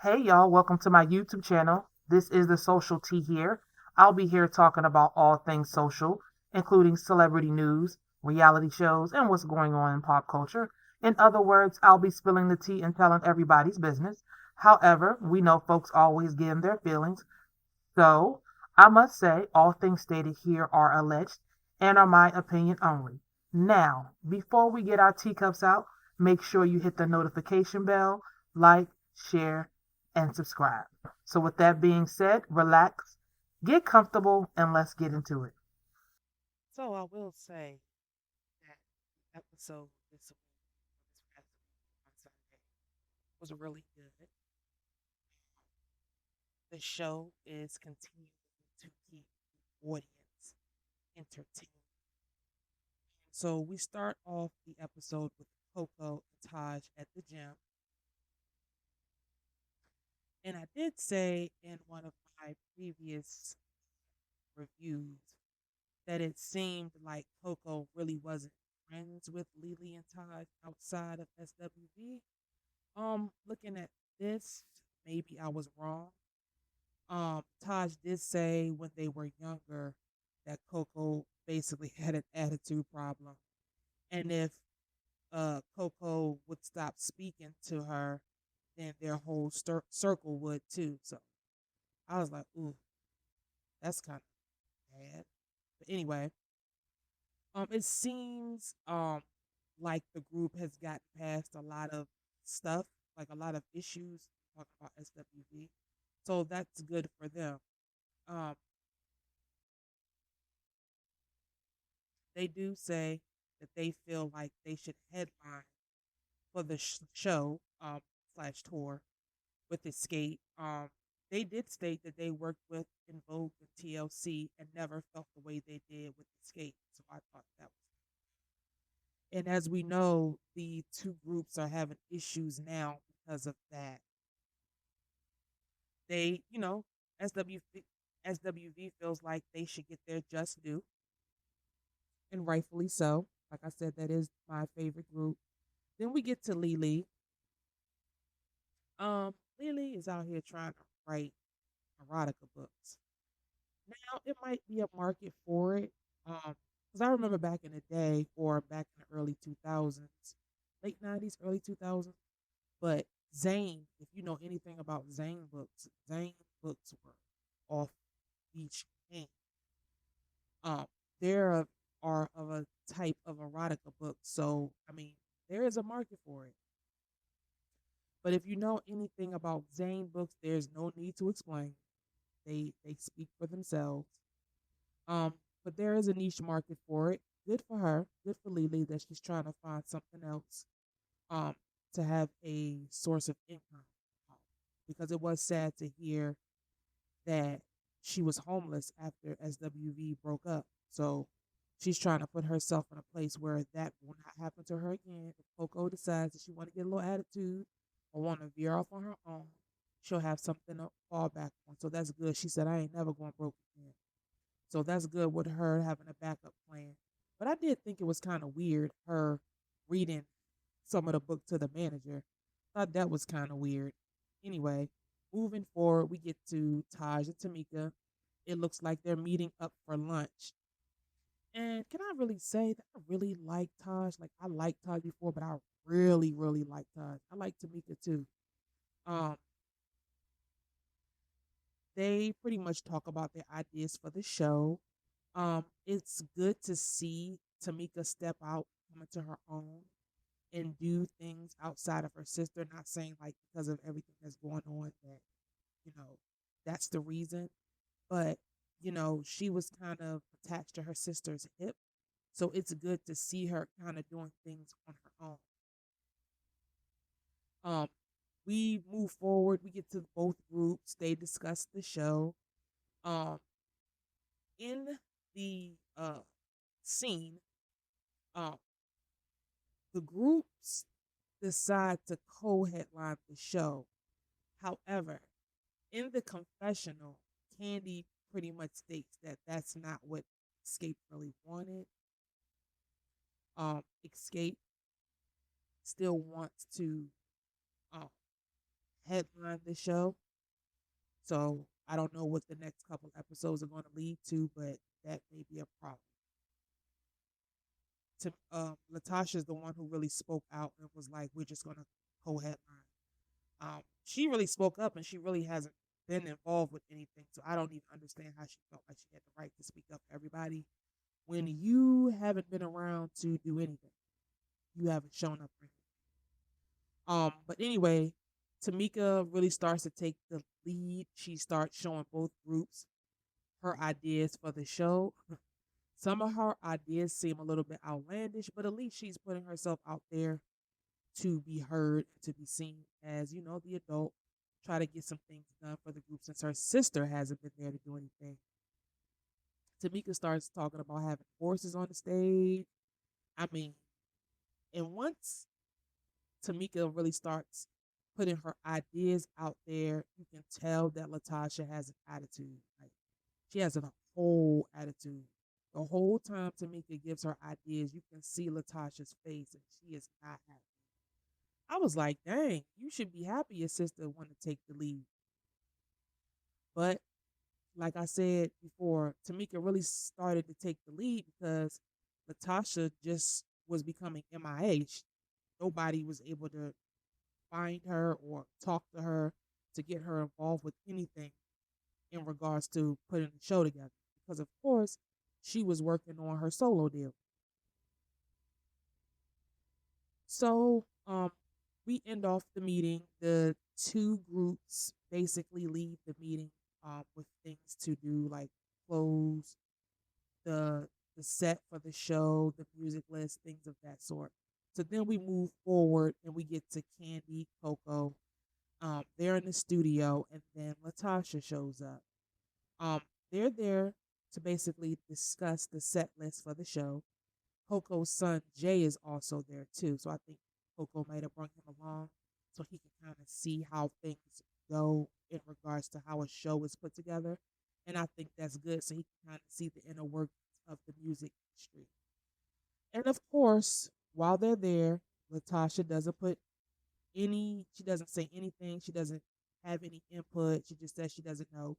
Hey y'all, welcome to my YouTube channel. This is the Social Tea here. I'll be here talking about all things social, including celebrity news, reality shows, and what's going on in pop culture. In other words, I'll be spilling the tea and telling everybody's business. However, we know folks always give them their feelings, so I must say all things stated here are alleged and are my opinion only. Now, before we get our teacups out, make sure you hit the notification bell, like, share, and subscribe. So, with that being said, relax, get comfortable, and let's get into it. So I will say that the episode this past week on Sunday was really good. The show is continuing to keep the audience entertained. So we start off the episode with Coko and Taj at the gym. And I did say in one of my previous reviews that it seemed like Coko really wasn't friends with Lelee and Taj outside of SWV. Looking at this, maybe I was wrong. Taj did say when they were younger that Coko basically had an attitude problem, and if Coko would stop speaking to her, then their whole circle would too. So I was like, ooh, that's kind of bad. But anyway, it seems like the group has gotten past a lot of stuff, like a lot of issues talking about SWV. So that's good for them. Um, they do say that they feel like they should headline for the show slash tour with Xscape. They did state that they worked with In Vogue and TLC and never felt the way they did with Xscape. So I thought that was. And as we know, the two groups are having issues now because of that. They, SWV feels like they should get their just due, and rightfully so. Like I said, that is my favorite group. Then we get to Lelee. Lelee is out here trying to write erotica books. Now it might be a market for it. Because I remember back in the day, or back in the early 2000s, late 90s, early 2000s. But Zane, if you know anything about Zane books were off each chain. Um, there are of a type of erotica book, so I mean, there is a market for it. But if you know anything about Zane books, there's no need to explain. They speak for themselves. Um, but there is a niche market for it. Good for her. Good for Lelee that she's trying to find something else um to have a source of income. Um, because it was sad to hear that she was homeless after SWV broke up. So she's trying to put herself in a place where that will not happen to her again. If Coko decides that she want to get a little attitude or want to veer off on her own, she'll have something to fall back on. So that's good. She said, I ain't never going broke again. So that's good with her having a backup plan. But I did think it was kind of weird her reading some of the book to the manager. Thought that was kind of weird. Anyway, moving forward, we get to Taj and Tamika. It looks like they're meeting up for lunch. And can I really say that I really like Taj? Like I liked Taj before, but I really, really like Taj. I like Tamika too. Um, they pretty much talk about their ideas for the show. It's good to see Tamika step out, come into her own, and do things outside of her sister. Not saying like because of everything that's going on that you know that's the reason, but she was kind of attached to her sister's hip, so it's good to see her kind of doing things on her own. Um, we move forward. We get to both groups. They discuss the show. Um, in the scene, um, the groups decide to co-headline the show. However, in the confessional, Kandi pretty much states that that's not what Xscape really wanted. Xscape still wants to um, headline the show. So I don't know what the next couple episodes are going to lead to, but that may be a problem. Latasha is the one who really spoke out and was like, "We're just going to co-headline." She really spoke up, and she really hasn't been involved with anything. So I don't even understand how she felt like she had the right to speak up for everybody when you haven't been around to do anything. You haven't shown up for anything. But anyway, Tamika really starts to take the lead. She starts showing both groups her ideas for the show. Some of her ideas seem a little bit outlandish, but at least she's putting herself out there to be heard and to be seen as, the adult. Try to get some things done for the group since her sister hasn't been there to do anything. Tamika starts talking about having horses on the stage. I mean, and once Tamika really starts putting her ideas out there, you can tell that Latasha has an attitude. Like she has a whole attitude. The whole time Tamika gives her ideas, you can see Latasha's face, and she is not happy. I was like, dang, you should be happy your sister wanted to take the lead. But like I said before, Tamika really started to take the lead because Latasha just was becoming MIA. Nobody was able to find her or talk to her to get her involved with anything in regards to putting the show together. Because of course, she was working on her solo deal. So, we end off the meeting. The two groups basically leave the meeting with things to do, like close the set for the show, the music list, things of that sort. So then we move forward and we get to Kandi, Coko. They're in the studio, and then Latasha shows up. Um, they're there to basically discuss the set list for the show. Coco's son Jay is also there too, so I think Coko might have brought him along so he can kind of see how things go in regards to how a show is put together, and I think that's good so he can kind of see the inner workings of the music industry. And of course, while they're there, Latasha doesn't put she doesn't say anything, she doesn't have any input, she just says she doesn't know.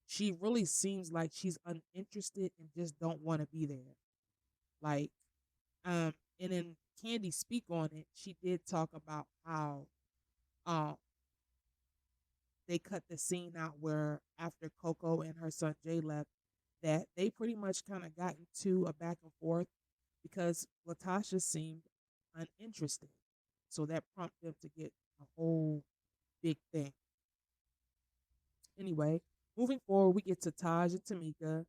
She really seems like she's uninterested and just don't want to be there. Like, um, and then Kandi speak on it. She did talk about how um they cut the scene out where after Coko and her son Jay left, that they pretty much kind of got into a back and forth because Latasha seemed uninterested. So that prompted them to get a whole big thing. Anyway, moving forward, we get to Taj and Tamika.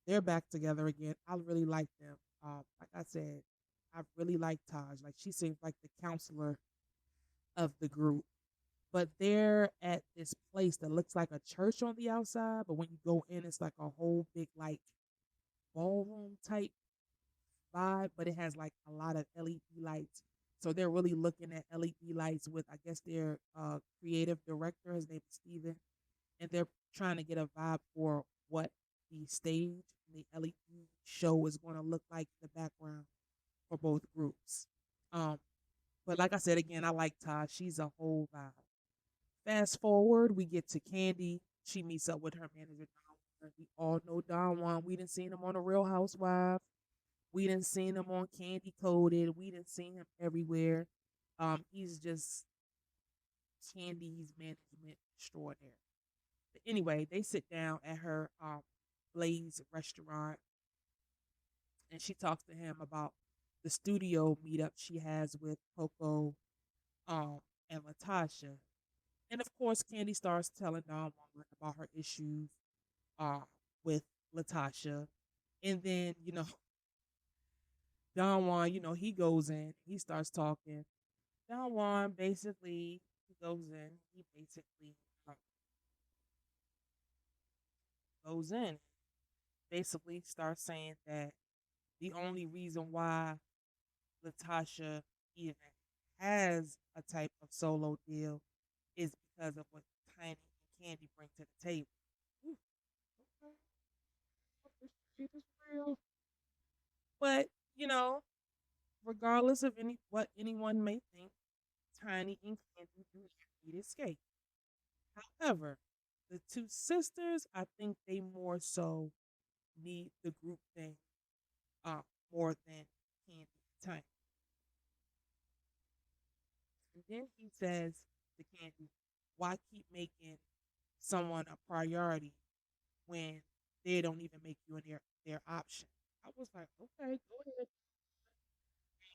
They're back together again. I really like them. Like I said, I really like Taj. Like she seems like the counselor of the group. But they're at this place that looks like a church on the outside, but when you go in, it's like a whole big like ballroom type vibe, but it has like a lot of LED lights. So they're really looking at LED lights with, I guess, their creative director. His name is Steven, and they're trying to get a vibe for what the stage and the LED show is going to look like in the background for both groups. Um, but like I said again, I like Todd. She's a whole vibe. Fast forward, we get to Kandi. She meets up with her manager. We all know Don Juan. We didn't see him on the Real Housewives. We didn't see him on Candy Coated. We didn't see him everywhere. He's just Candy's management extraordinaire. But anyway, they sit down at her Blaze restaurant, and she talks to him about the studio meetup she has with Coko um, and Latasha. And of course, Kandi starts telling Don Juan about her issues uh, with Latasha. And then, Don Juan, he goes in, he starts talking. Don Juan basically he goes in, he basically goes in, basically starts saying that the only reason why Latasha even has a type of solo deal is because of what Tiny and Kandi bring to the table. Ooh, okay. This is real. But, you know, regardless of what anyone may think, Tiny and Kandi do. need escape. However, the two sisters, I think they more so need the group thing uh, more than Kandi and Tiny. And then he says to Kandi, why keep making someone a priority when they don't even make you their option? I was like, okay, go ahead.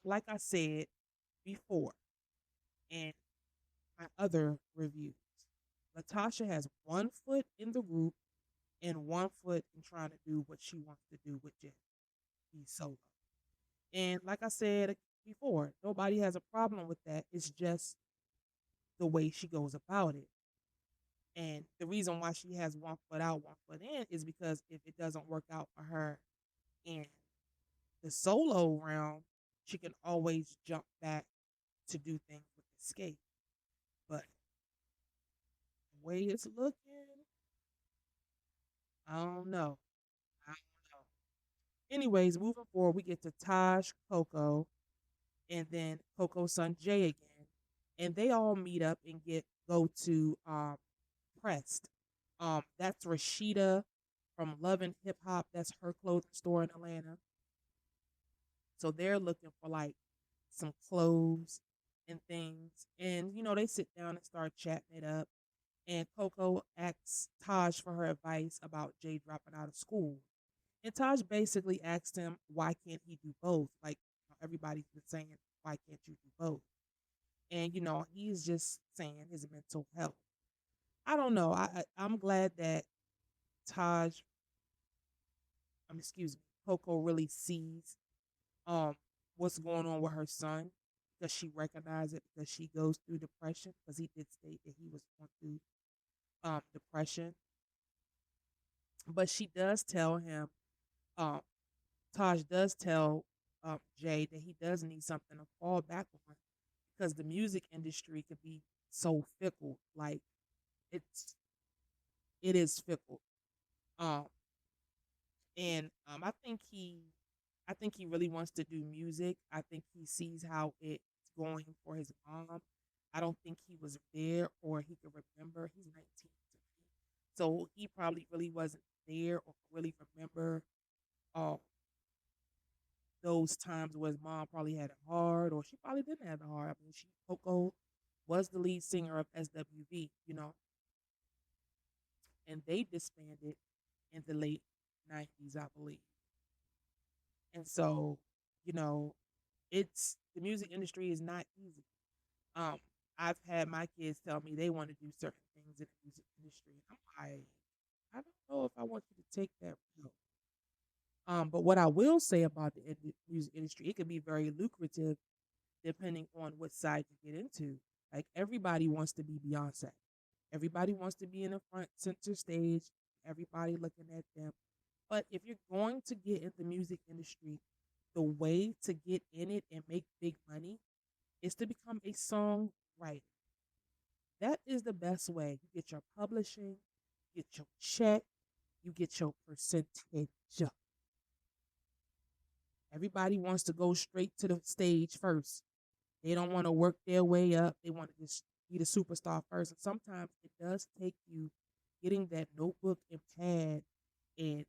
Like I said before in my other reviews, Latasha has one foot in the group and one foot in trying to do what she wants to do with Jen. He's solo. And like I said before, nobody has a problem with that. It's just the way she goes about it. And the reason why she has one foot out, one foot in is because if it doesn't work out for her in the solo realm, she can always jump back to do things with Escape. But the way it's looking, I don't know. I don't know. Anyways, moving forward, we get to Taj, Coko, and then Coco's son Jay again. And they all meet up and go to Pressed. That's Rashida from Love and Hip Hop. That's her clothing store in Atlanta. So they're looking for like some clothes and things. And they sit down and start chatting it up. And Coko asks Taj for her advice about Jay dropping out of school. And Taj basically asked him, why can't he do both? Like everybody's been saying, why can't you do both? And he's just saying his mental health. I don't know. I'm glad that Taj, excuse me, Coko really sees um what's going on with her son because she recognized it because she goes through depression because he did state that he was going through depression. But she does tell him, um Taj does tell Jay that he does need something to fall back on because the music industry could be so fickle. Like it's it is fickle. Um and I think he really wants to do music. I think he sees how it's going for his mom. I don't think he was there or he could remember. He's 19, so he probably really wasn't there or really remember uh, those times where his mom probably had it hard or she probably didn't have it hard. I mean, Coko was the lead singer of SWV, and they disbanded in the late 90s, I believe. And so, you know, it's the music industry is not easy. Um, I've had my kids tell me they want to do certain things in the music industry. I'm like, I don't know if I want you to take that route. But what I will say about the music industry, it can be very lucrative depending on what side you get into. Like everybody wants to be Beyonce. Everybody wants to be in the front center stage. Everybody looking at them. But if you're going to get in the music industry, the way to get in it and make big money is to become a songwriter. That is the best way. You get your publishing, get your check, you get your percentage. Everybody wants to go straight to the stage first. They don't want to work their way up. They want to just be the superstar first. And sometimes it does take you getting that notebook and pad and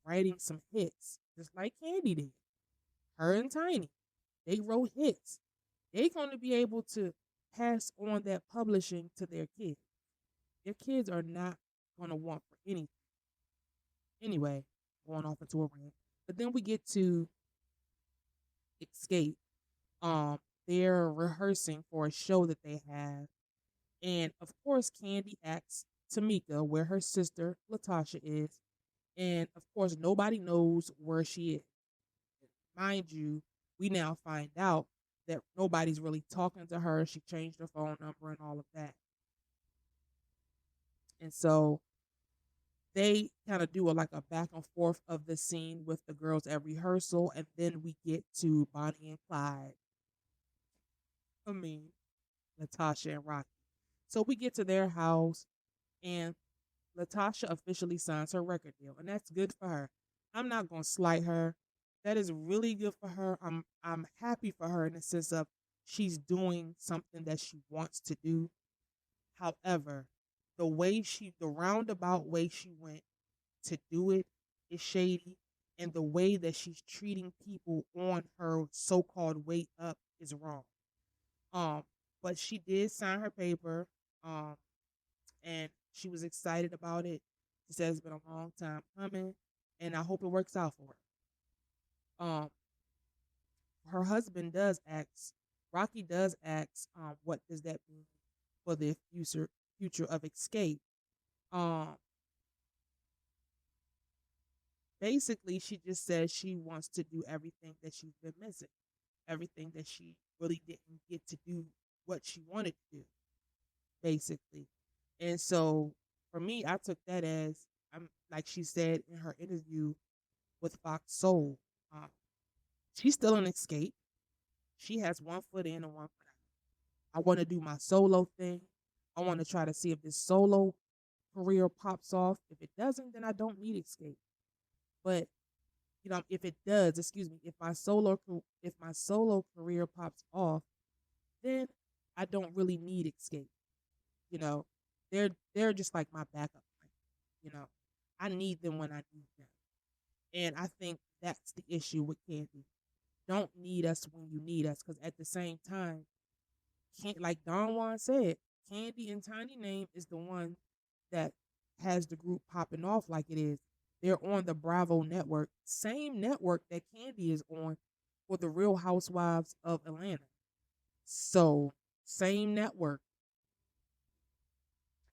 writing some hits, just like Kandi did. Her and Tiny, they wrote hits. They're going to be able to pass on that publishing to their kids. Their kids are not going to want for anything. Anyway, going off into a rant. But then we get to Xscape. Um, they're rehearsing for a show that they have. And of course, Kandi asks Tamika where her sister Latasha is. And of course, nobody knows where she is. Mind you, we now find out that nobody's really talking to her. She changed her phone number and all of that. And so they kind of do like a back and forth of the scene with the girls at rehearsal. And then we get to Bonnie and Clyde. I mean, Latasha and Rocky. So we get to their house and Latasha officially signs her record deal. And that's good for her. I'm not going to slight her. That is really good for her. I'm happy for her in the sense of she's doing something that she wants to do. However, the roundabout way she went to do it is shady, and the way that she's treating people on her so-called way up is wrong. Um, but she did sign her paper, um, and she was excited about it. She said it's been a long time coming, and I hope it works out for her. Her husband does ask, Rocky does ask, what does that mean for the future of Xscape? Um, Basically, she just says she wants to do everything that she's been missing, everything that she really didn't get to do what she wanted to do, basically. And so for me, I took that as, I'm like she said in her interview with Fox Soul, um, she's still an Xscape. She has one foot in and one foot out. I want to do my solo thing. I want to try to see if this solo career pops off. If it doesn't, then I don't need Xscape. But if it does, excuse me, if my solo career pops off, then I don't really need Xscape. You know, they're just like my backup plan. You know, I need them when I need them, and I think that's the issue with Kandi. Don't need us when you need us, because at the same time, can't, like Don Juan said, Kandi and Tiny Name is the one that has the group popping off like it is. They're on the Bravo network, same network that Kandi is on for the Real Housewives of Atlanta. So, same network.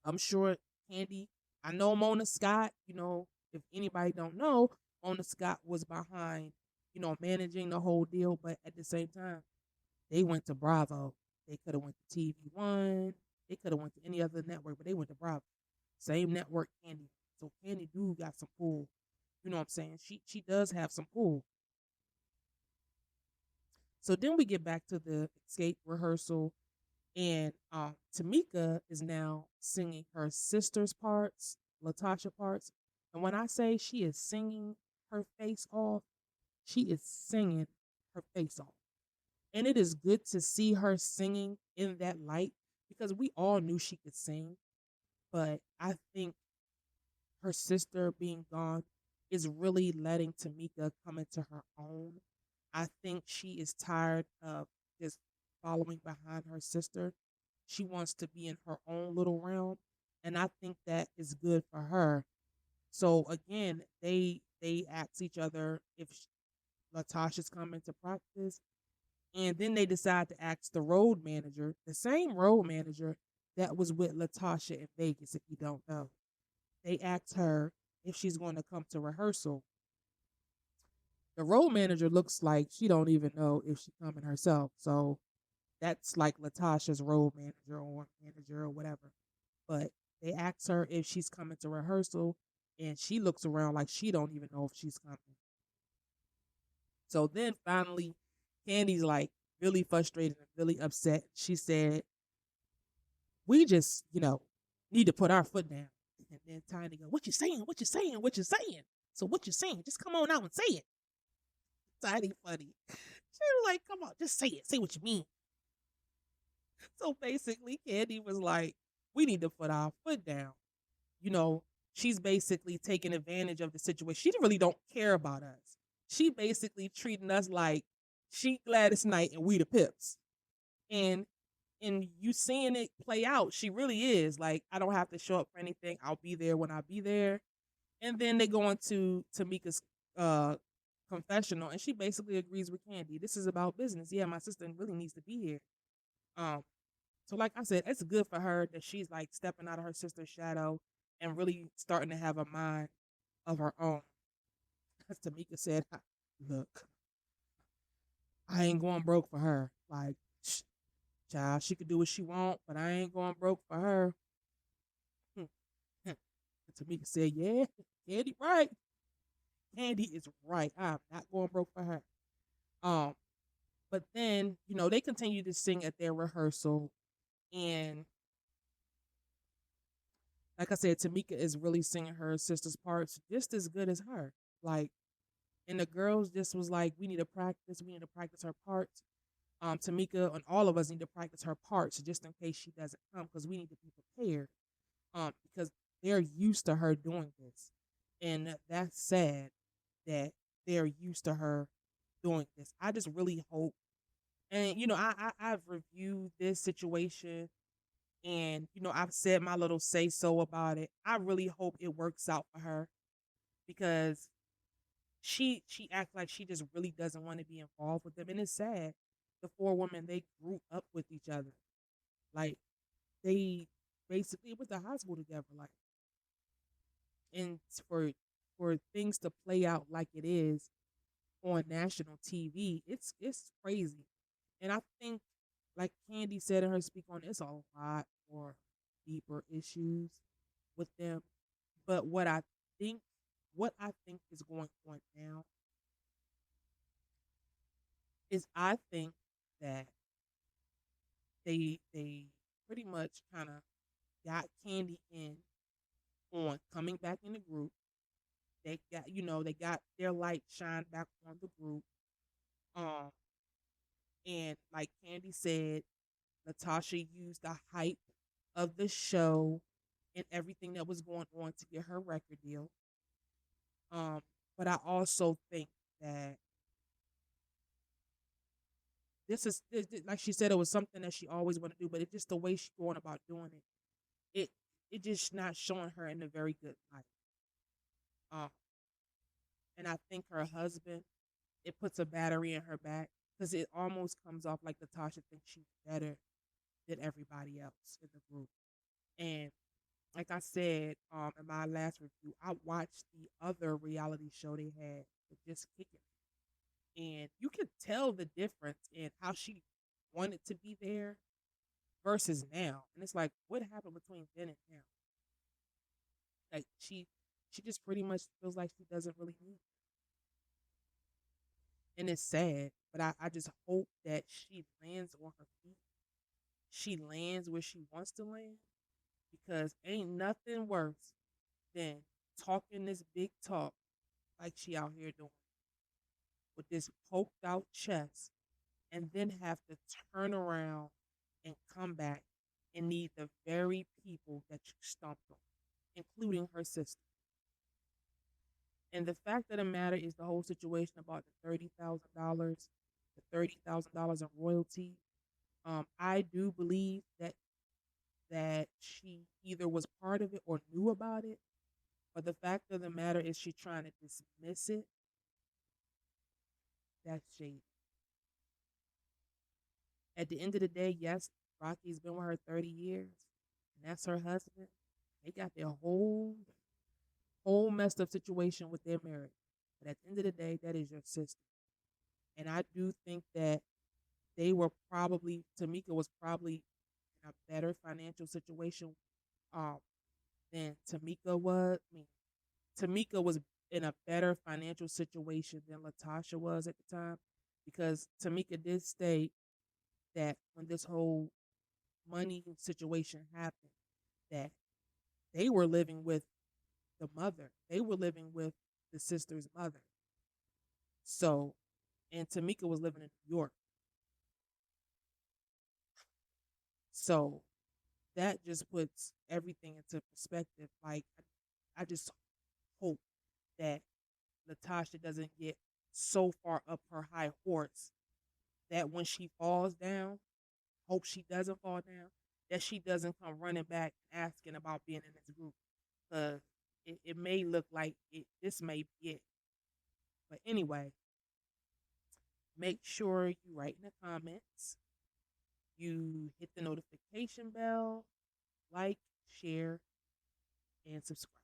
I'm sure Kandi, I know Mona Scott, if anybody don't know, Mona Scott was behind, managing the whole deal, but at the same time, they went to Bravo. They could have went to TV1. They could have went to any other network, but they went to Bravo. Same network, Kandi. So Kandi do got some pull. You know what I'm saying? She does have some pull. So then we get back to the Xscape rehearsal, and Tamika is now singing her sister's parts, Latasha parts. And when I say she is singing her face off, she is singing her face off. And it is good to see her singing in that light, because we all knew she could sing. But I think her sister being gone is really letting Tamika come into her own. I think she is tired of just following behind her sister. She wants to be in her own little realm, and I think that is good for her. So again, they ask each other if Latasha's coming to practice, and then they decide to ask the road manager, the same road manager that was with Latasha in Vegas. If you don't know, they asked her if she's going to come to rehearsal. The road manager looks like she don't even know if she's coming herself. So that's like Latasha's road manager or whatever. But they asked her if she's coming to rehearsal, and she looks around like she don't even know if she's coming. So then finally, Kandi's like really frustrated and really upset. She said, "We just, need to put our foot down." And then Tiny goes, "What you saying? What you saying? What you saying? So what you saying? Just come on out and say it." Tiny funny. She was like, "Come on, just say it. Say what you mean." So basically, Kandi was like, "We need to put our foot down." You know, she's basically taking advantage of the situation. She really don't care about us. She basically treating us like she Gladys Knight and we the Pips. And you seeing it play out, she really is. Like, I don't have to show up for anything. I'll be there when I be there. And then they go into Tamika's confessional, and she basically agrees with Kandi. This is about business. Yeah, my sister really needs to be here. Um, so like I said, it's good for her that she's like stepping out of her sister's shadow and really starting to have a mind of her own. As Tamika said, "Look, I ain't going broke for her. Like, child, she could do what she want, but I ain't going broke for her." And Tamika said, "Yeah, Kandi right. Kandi is right. I'm not going broke for her." Um, but then, they continue to sing at their rehearsal, and like I said, Tamika is really singing her sister's parts just as good as her. Like, and the girls just was like, "We need to practice. We need to practice her parts." Tamika and all of us need to practice her parts just in case she doesn't come because we need to be prepared. Because they're used to her doing this, and that's sad that they're used to her doing this. I just really hope, and I've reviewed this situation, and I've said my little say so about it. I really hope it works out for her because she acts like she just really doesn't want to be involved with them, and it's sad. The four women, they grew up with each other, like they basically went to high school together, like, and for things to play out like it is on national TV, it's crazy. And I think, like Kandi said in her speak on, it's a lot more deeper issues with them. But think, what I think is going on now is I think that they pretty much kind of got Kandi in on coming back in the group. They got their light shined back on the group. Um, and like Kandi said, Latasha used the hype of the show and everything that was going on to get her record deal. Um, but I also think that like she said, it was something that she always wanted to do, but it's just the way she's going about doing it. It just not showing her in a very good light. Um, and I think her husband, it puts a battery in her back because it almost comes off like Latasha thinks she's better than everybody else in the group. And like I said, in my last review, I watched the other reality show they had with Just Kicking, and you could tell the difference in how she wanted to be there versus now. And it's like, what happened between then and now? Like she just pretty much feels like she doesn't really need it. And it's sad, but I just hope that she lands on her feet. She lands where she wants to land because ain't nothing worse than talking this big talk like she out here doing with this poked out chest and then have to turn around and come back and need the very people that you stumped on, including her sister. And the fact of the matter is the whole situation about the $30,000 in royalty. I do believe that she either was part of it or knew about it. But the fact of the matter is she trying to dismiss it. That's shady. At the end of the day, yes, Rocky's been with her 30 years, and that's her husband. They got their whole messed up situation with their marriage. But at the end of the day, that is your sister. And I do think that Tamika was probably in a better financial situation um, than Tamika was. I mean, Tamika was in a better financial situation than Latasha was at the time because Tamika did state that when this whole money situation happened, that they were living with the mother. They were living with the sister's mother. So, and Tamika was living in New York. So that just puts everything into perspective. Like, I just hope that Latasha doesn't get so far up her high horse that when she falls down, hope she doesn't fall down, that she doesn't come running back asking about being in this group. Because it may look like this may be it. But anyway, make sure you write in the comments, you hit the notification bell, like, share, and subscribe.